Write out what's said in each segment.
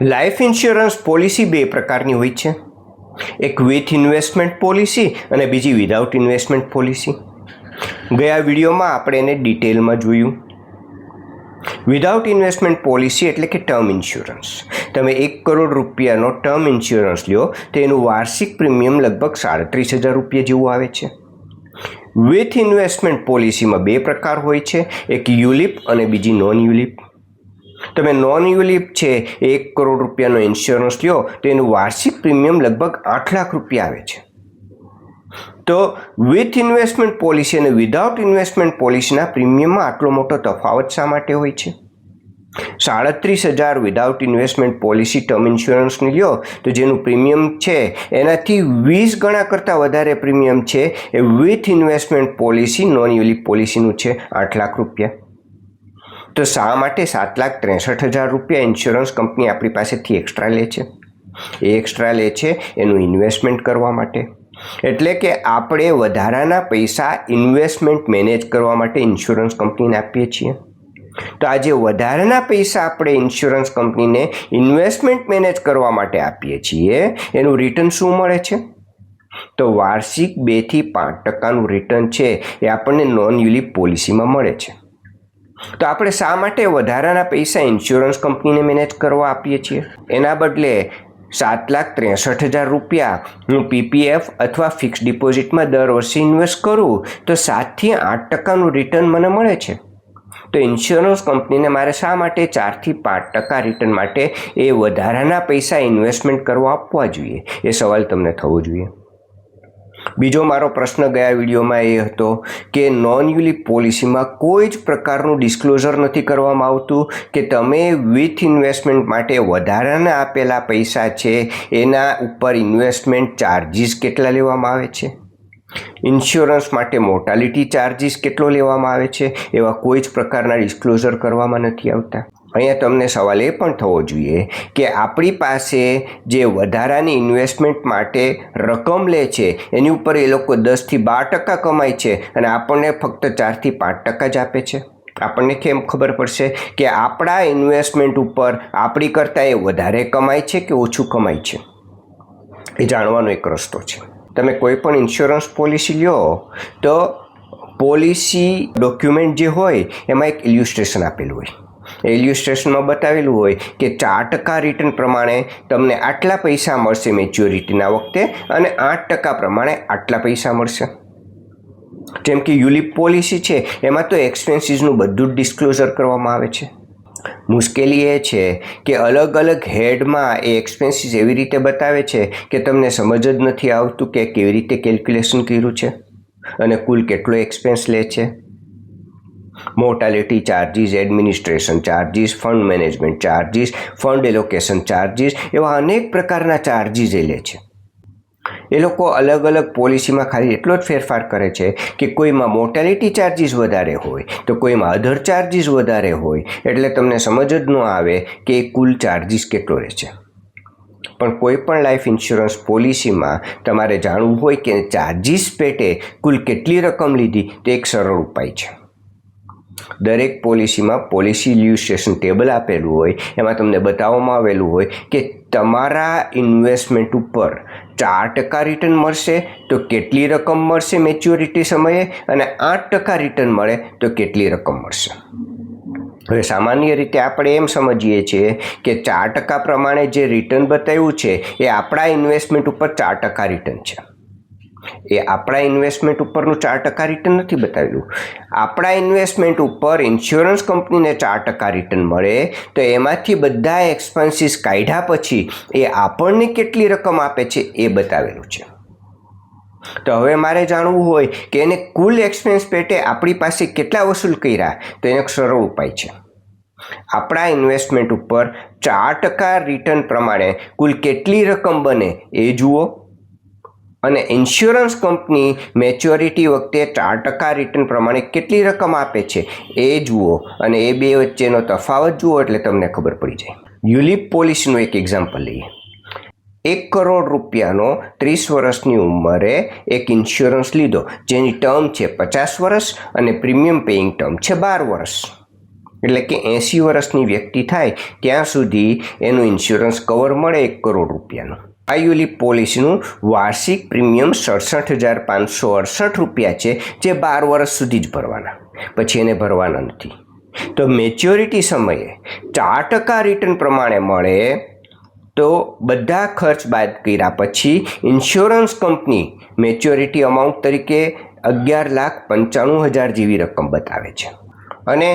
Life insurance policy બે પ્રકારની હોય છે, એક વિથ ઇન્વેસ્ટમેન્ટ પોલિસી અને બીજી વિધાઉટ ઇન્વેસ્ટમેન્ટ પોલિસી. ગયા વિડીયોમાં આપણે એને ડિટેલમાં જોયું. વિધાઉટ ઇન્વેસ્ટમેન્ટ પોલિસી એટલે કે ટર્મ ઇન્સ્યોરન્સ. તમે 1 કરોડ રૂપિયાનો ટર્મ ઇન્સ્યોરન્સ લ્યો તો એનું વાર્ષિક પ્રીમિયમ લગભગ 37,000 રૂપિયા જેવું આવે છે. વિથ ઇન્વેસ્ટમેન્ટ પોલિસીમાં બે પ્રકાર હોય છે, એક યુલિપ અને બીજી નોન યુલિપ. તમે નોન યુલિપ છે 1 કરોડ રૂપિયાનો ઇન્સ્યોરન્સ લ્યો તો એનું વાર્ષિક પ્રીમિયમ લગભગ 8 લાખ રૂપિયા આવે છે. તો વિથ ઇન્વેસ્ટમેન્ટ પોલિસી અને વિધાઉટ ઇન્વેસ્ટમેન્ટ પોલિસીના પ્રીમિયમમાં આટલો મોટો તફાવત શા માટે હોય છે? 37,000 વિધાઉટ ઇન્વેસ્ટમેન્ટ પોલિસી ટર્મ ઇન્સ્યોરન્સની લ્યો તો જેનું પ્રીમિયમ છે એનાથી 20 ગણા કરતાં વધારે પ્રીમિયમ છે A with investment policy non યુલિપ પોલિસીનું છે 8 લાખ રૂપિયા. તો શા માટે 7,63,000 રૂપિયા ઇન્સ્યોરન્સ કંપની આપણી પાસેથી એક્સ્ટ્રા લે છે? એ એક્સ્ટ્રા લે છે એનું ઇન્વેસ્ટમેન્ટ કરવા માટે. એટલે કે આપણે વધારાના પૈસા ઇન્વેસ્ટમેન્ટ મેનેજ કરવા માટે ઇન્સ્યોરન્સ કંપનીને આપીએ છીએ. તો આ જે વધારાના પૈસા આપણે ઇન્સ્યોરન્સ કંપનીને ઇન્વેસ્ટમેન્ટ મેનેજ કરવા માટે આપીએ છીએ એનું રિટર્ન શું મળે છે? તો વાર્ષિક 2 થી 5% રિટર્ન છે એ આપણને નોન યુલિપ પોલિસીમાં મળે છે. તો આપણે શા માટે વધારાના પૈસા ઇન્સ્યોરન્સ કંપનીને મેનેજ કરવા આપીએ છીએ? એના બદલે 7,63,000 રૂપિયા હું પીપીએફ અથવા ફિક્સ ડિપોઝિટમાં દર વર્ષે ઇન્વેસ્ટ કરું તો 7 થી 8% રિટર્ન મને મળે છે. તો ઇન્સ્યોરન્સ કંપનીને મારે શા માટે 4 થી 5% રિટર્ન માટે એ વધારાના પૈસા ઇન્વેસ્ટમેન્ટ કરવા આપવા જોઈએ? એ સવાલ તમને થવો જોઈએ. બીજો મારો પ્રશ્ન ગયા વિડીયોમાં એ હતો કે નોન યુલિપ પોલિસીમાં કોઈ જ પ્રકારનું ડિસ્ક્લોઝર નથી કરવામાં આવતું કે તમે વિથ ઇન્વેસ્ટમેન્ટ માટે વધારાના આપેલા પૈસા છે એના ઉપર ઇન્વેસ્ટમેન્ટ ચાર્જિસ કેટલા લેવામાં આવે છે, ઇન્સ્યોરન્સ માટે મોર્ટાલિટી ચાર્જિસ કેટલો લેવામાં આવે છે, એવા કોઈ જ પ્રકારના ડિસ્ક્લોઝર કરવામાં નથી આવતા. અહીંયા તમને સવાલ એ પણ થવો જોઈએ કે આપણી પાસે જે વધારાની ઇન્વેસ્ટમેન્ટ માટે રકમ લે છે એની ઉપર એ લોકો 10 થી 12% કમાય છે અને આપણને ફક્ત 4 થી 5% જ આપે છે. આપણને કેમ ખબર પડશે કે આપણા ઇન્વેસ્ટમેન્ટ ઉપર આપણી કરતાં એ વધારે કમાય છે કે ઓછું કમાય છે? એ જાણવાનો એક રસ્તો છે. તમે કોઈ પણ ઇન્સ્યોરન્સ પોલિસી લ્યો તો પોલિસી ડોક્યુમેન્ટ જે હોય એમાં એક ઇલ્યુસ્ટ્રેશન આપેલું હોય. એ ઇલ્યુસ્ટ્રેશનમાં બતાવેલું હોય કે 4% રિટર્ન પ્રમાણે તમને આટલા પૈસા મળશે મેચ્યોરિટીના વખતે અને 8% પ્રમાણે આટલા પૈસા મળશે. જેમ કે યુલિપ પોલિસી છે એમાં તો એક્સપેન્સીસનું બધું જ ડિસ્ક્લોઝર કરવામાં આવે છે. મુશ્કેલી એ છે કે અલગ અલગ હેડમાં એ એક્સપેન્સીસ એવી રીતે બતાવે છે કે તમને સમજ જ નથી આવતું કે કેવી રીતે કેલ્ક્યુલેશન કર્યું છે અને કુલ કેટલો એક્સપેન્સ લે છે. Mortality charges, administration charges, fund management charges, fund allocation charges, એવા અનેક પ્રકારના ચાર્જિસ એ લે છે. એ લોકો અલગ અલગ પોલિસીમાં ખાલી એટલો જ ફેરફાર કરે છે કે કોઈમાં મોર્ટાલિટી ચાર્જિસ વધારે હોય તો કોઈમાં અધર ચાર્જિસ વધારે હોય, એટલે તમને સમજ જ ન આવે કે કુલ ચાર્જિસ કેટલો રહે છે. પણ કોઈ પણ લાઈફ ઇન્સ્યોરન્સ પોલિસીમાં તમારે જાણવું હોય કે ચાર્જિસ પેટે કુલ કેટલી રકમ લીધી તો એક સરળ ઉપાય છે. દરેક પોલિસીમાં પોલિસી ઇલ્યુસ્ટ્રેશન ટેબલ આપેલું હોય, એમાં તમને બતાવવામાં આવેલું હોય કે તમારા ઇન્વેસ્ટમેન્ટ ઉપર 4% રિટર્ન મળશે તો કેટલી રકમ મળશે મેચ્યોરિટી સમયે અને 8% રિટર્ન મળે તો કેટલી રકમ મળશે. હવે સામાન્ય રીતે આપણે એમ સમજીએ છીએ કે 4% પ્રમાણે જે રિટર્ન બતાવ્યું છે એ આપણા ઇન્વેસ્ટમેન્ટ ઉપર 4% રિટર્ન છે. એ આપણા ઇન્વેસ્ટમેન્ટ ઉપરનું 4% રિટર્ન નથી બતાવેલું. આપણા ઇન્વેસ્ટમેન્ટ ઉપર ઇન્સ્યોરન્સ કંપનીને 4% રિટર્ન મળે તો એમાંથી બધા એક્સપેન્સીસ કાઢ્યા પછી એ આપણને કેટલી રકમ આપે છે એ બતાવેલું છે. તો હવે મારે જાણવું હોય કે એને કુલ એક્સપેન્સ પેટે આપણી પાસે કેટલા વસૂલ કર્યા તો એનો એક સરળ ઉપાય છે. આપણા ઇન્વેસ્ટમેન્ટ ઉપર 4% રિટર્ન પ્રમાણે કુલ કેટલી રકમ બને એ જુઓ અને ઇન્સ્યોરન્સ કંપની મેચ્યોરિટી વખતે 4% રિટર્ન પ્રમાણે કેટલી રકમ આપે છે એ જુઓ અને એ બે વચ્ચેનો તફાવત જુઓ એટલે તમને ખબર પડી જાય. યુલિપ પોલિસીનું એક એક્ઝામ્પલ લઈએ. 1 કરોડ રૂપિયાનો 30 વર્ષની ઉંમરે એક ઇન્સ્યોરન્સ લીધો જેની ટર્મ છે 50 વર્ષ અને પ્રીમિયમ પેઇંગ ટર્મ છે 12 વર્ષ. એટલે કે 80 વર્ષની વ્યક્તિ થાય ત્યાં સુધી એનું ઇન્સ્યોરન્સ કવર મળે 1 કરોડ રૂપિયાનું. આ યુલિપ પોલિસીનું વાર્ષિક પ્રીમિયમ 67,568 રૂપિયા છે, જે 12 વર્ષ સુધી જ ભરવાના, પછી એને ભરવાના નથી. તો મેચ્યોરિટી સમયે 4% રિટર્ન પ્રમાણે મળે તો બધા ખર્ચ બાદ કર્યા પછી ઇન્સ્યોરન્સ કંપની મેચ્યોરિટી અમાઉન્ટ તરીકે 11,95,000 જેવી રકમ બતાવે છે. અને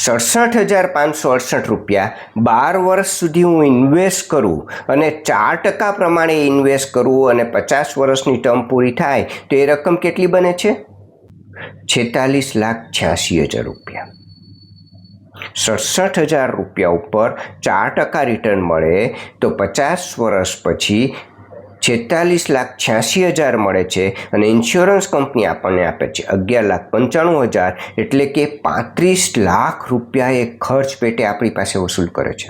67,568 રૂપિયા 12 વર્ષ સુધી હું ઇન્વેસ્ટ કરું અને 4% પ્રમાણે ઇન્વેસ્ટ કરું અને 50 વર્ષની ટર્મ પૂરી થાય તો એ રકમ કેટલી બને છે? 46,86,000 રૂપિયા. 67,000 રૂપિયા ઉપર 4% રિટર્ન મળે તો 50 વર્ષ પછી 46,86,000 મળે છે અને ઇન્સ્યોરન્સ કંપની આપણને આપે છે 11,95,000, એટલે કે 35 લાખ રૂપિયા એ ખર્ચ પેટે આપણી પાસે વસૂલ કરે છે.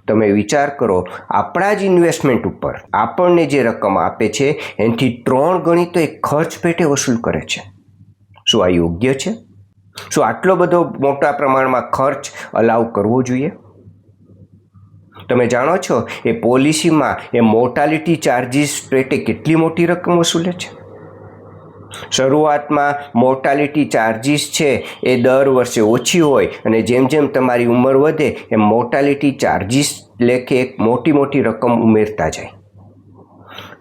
તમે વિચાર કરો, આપણા જ ઇન્વેસ્ટમેન્ટ ઉપર આપણને જે રકમ આપે છે એનાથી 3 ગણી તો એ ખર્ચ પેટે વસૂલ કરે છે. શું આ યોગ્ય છે? શું આટલો બધો મોટા પ્રમાણમાં ખર્ચ અલાઉ કરવો જોઈએ? તમે જાણો છો એ પોલિસીમાં એ મોર્ટાલિટી ચાર્જીસ પેટે કેટલી મોટી રકમ વસૂલે છે? શરૂઆતમાં મોર્ટાલિટી ચાર્જીસ છે એ દર વર્ષે ઓછી હોય અને જેમ જેમ તમારી ઉંમર વધે એમ મોર્ટાલિટી ચાર્જીસ લેખે એક મોટી મોટી રકમ ઉમેરતા જાય.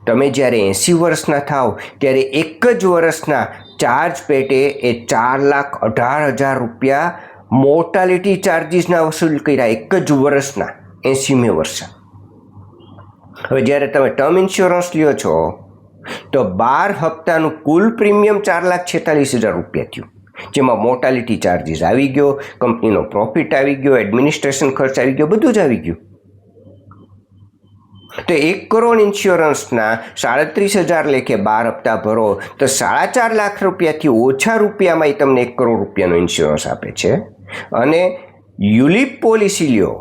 તમે જ્યારે 80 વર્ષના થાવ ત્યારે એક જ વર્ષના ચાર્જ પેટે એ 4,18,000 રૂપિયા મોર્ટાલિટી ચાર્જીસના વસૂલ કર્યા, એક જ વર્ષના 80મે વર્ષે. હવે જ્યારે તમે ટર્મ ઇન્સ્યોરન્સ લ્યો છો તો 12 હપ્તાનું કુલ પ્રીમિયમ 4,46,000 રૂપિયા થયું, જેમાં મોર્ટાલિટી ચાર્જીસ આવી ગયો, કંપનીનો પ્રોફિટ આવી ગયો, એડમિનિસ્ટ્રેશન ખર્ચ આવી ગયો, બધું જ આવી ગયું. તો 1 કરોડ ઇન્સ્યોરન્સના 37,000 લેખે 12 હપ્તા ભરો તો 4.5 લાખ રૂપિયાથી ઓછા રૂપિયામાં તમને 1 કરોડ રૂપિયાનો ઇન્સ્યોરન્સ આપે છે. અને યુલિપ પોલિસી લ્યો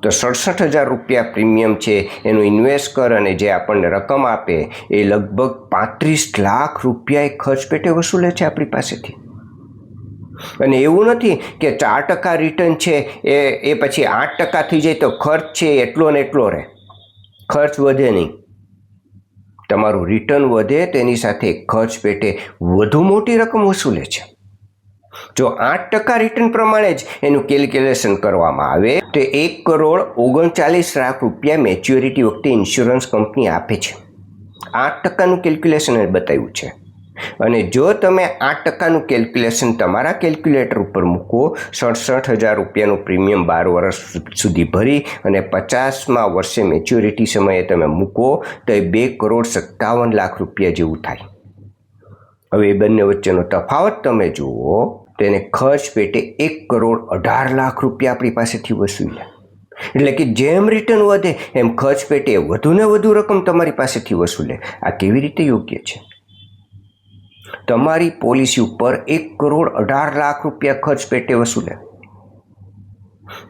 તો 67,000 રૂપિયા પ્રીમિયમ છે, એનું ઇન્વેસ્ટ કર અને જે આપણને રકમ આપે એ લગભગ 35 લાખ રૂપિયા એ ખર્ચ પેટે વસૂલે છે આપણી પાસેથી. અને એવું નથી કે 4% રિટર્ન છે એ પછી 8% થઈ જાય તો ખર્ચ છે એટલો ને એટલો રહે. ખર્ચ વધે નહીં, તમારું રિટર્ન વધે તેની સાથે ખર્ચ પેટે વધુ મોટી રકમ વસૂલે છે. જો 8% રિટર્ન પ્રમાણે જ એનું કેલ્ક્યુલેશન કરવામાં આવે તો 1,39,00,000 લાખ રૂપિયા મેચ્યોરિટી વખતે ઇન્સ્યોરન્સ કંપની આપે છે. 8%નું કેલ્ક્યુલેશન એ બતાવ્યું છે. અને જો તમે 8%નું કેલ્ક્યુલેશન તમારા કેલ્ક્યુલેટર ઉપર મૂકો, 67,000 રૂપિયાનું પ્રીમિયમ 12 વર્ષ સુધી ભરી અને 50મા વર્ષે મેચ્યોરિટી સમયે તમે મૂકો તો એ 2,57,00,000 રૂપિયા જેવું થાય. હવે એ બંને વચ્ચેનો તફાવત તમે જુઓ, તેને ખર્ચ પેટે 1,18,00,000 રૂપિયા આપણી પાસેથી વસૂલ્યા. એટલે કે જેમ રિટર્ન વધે એમ ખર્ચ પેટે વધુને વધુ રકમ તમારી પાસેથી વસૂલે. આ કેવી રીતે યોગ્ય છે? તમારી પોલિસી ઉપર 1,18,00,000 રૂપિયા ખર્ચ પેટે વસૂલે.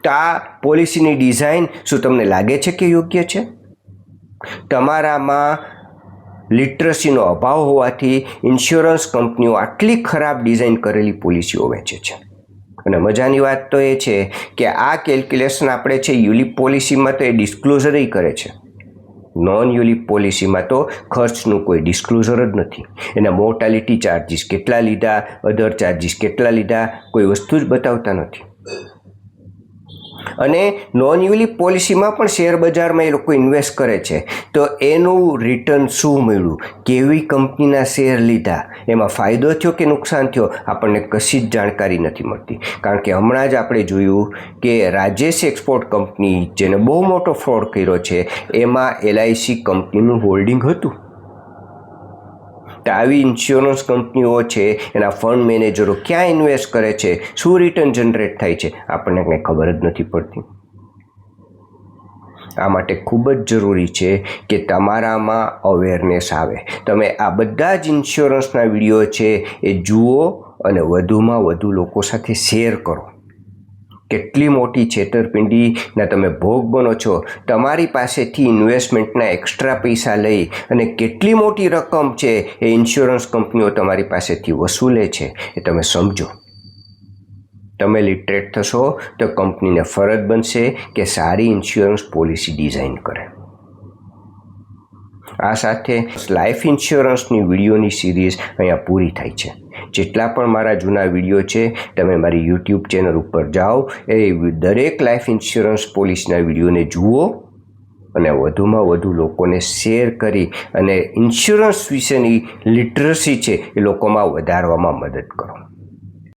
તો આ પોલિસીની ડિઝાઇન શું તમને લાગે છે કે યોગ્ય છે? તમારામાં લિટરસીનો અભાવ હોવાથી ઇન્સ્યોરન્સ કંપનીઓ આટલી ખરાબ ડિઝાઇન કરેલી પોલિસીઓ વેચે છે. અને મજાની વાત તો એ છે કે આ કેલ્ક્યુલેશન આપણે છે યુલિપ પોલિસીમાં તો એ ડિસ્ક્લોઝર કરે છે. નોન યુલિપ પોલિસીમાં તો ખર્ચનું કોઈ ડિસ્ક્લોઝર જ નથી. એના મોર્ટાલિટી ચાર્જીસ કેટલા લીધા, અધર ચાર્જીસ કેટલા લીધા, કોઈ વસ્તુ જ બતાવતા નથી. અને નોન યુલિપ પોલિસીમાં પણ શેર બજારમાં એ લોકો ઇન્વેસ્ટ કરે છે તો એનું રિટર્ન શું મળ્યું, કેવી કંપનીના શેર લીધા, એમાં ફાયદો થયો કે નુકસાન થયો, આપણને કશી જ જાણકારી નથી મળતી. કારણ કે હમણાં જ આપણે જોયું કે રાજેશ એક્સપોર્ટ કંપની જેને બહુ મોટો ફ્રોડ કર્યો છે એમાં LIC કંપનીનું હોલ્ડિંગ હતું. તો આવી ઇન્સ્યોરન્સ કંપનીઓ છે એના ફંડ મેનેજરો ક્યાં ઇન્વેસ્ટ કરે છે, શું રિટર્ન જનરેટ થાય છે, આપણને કંઈ ખબર જ નથી પડતી. આ માટે ખૂબ જ જરૂરી છે કે તમારામાં અવેરનેસ આવે. તમે આ બધા જ ઇન્સ્યોરન્સના વિડીયો છે એ જુઓ અને વધુમાં વધુ લોકો સાથે શેર કરો. કેટલી મોટી છેતરપિંડીના તમે ભોગ બનો છો. તમારી પાસેથી ઇન્વેસ્ટમેન્ટના એક્સ્ટ્રા પૈસા લઈ અને કેટલી મોટી રકમ છે એ ઇન્સ્યોરન્સ કંપનીઓ તમારી પાસેથી વસૂલે છે એ તમે સમજો. તમે લિટરેટ થશો તો કંપનીને ફરજ બનશે કે સારી ઇન્સ્યોરન્સ પોલિસી ડિઝાઇન કરે. આ સાથે લાઈફ ઇન્સ્યોરન્સની વિડીયોની સિરીઝ અહીંયા પૂરી થાય છે. જેટલા પણ મારા જૂના વિડીયો છે તમે મારી યુટ્યુબ ચેનલ ઉપર જાઓ, એ દરેક લાઈફ ઇન્સ્યોરન્સ પોલિસીના વિડીયોને જુઓ અને વધુમાં વધુ લોકોને શેર કરી અને ઇન્સ્યોરન્સ વિશેની લિટરસી છે એ લોકોમાં વધારવામાં મદદ કરો.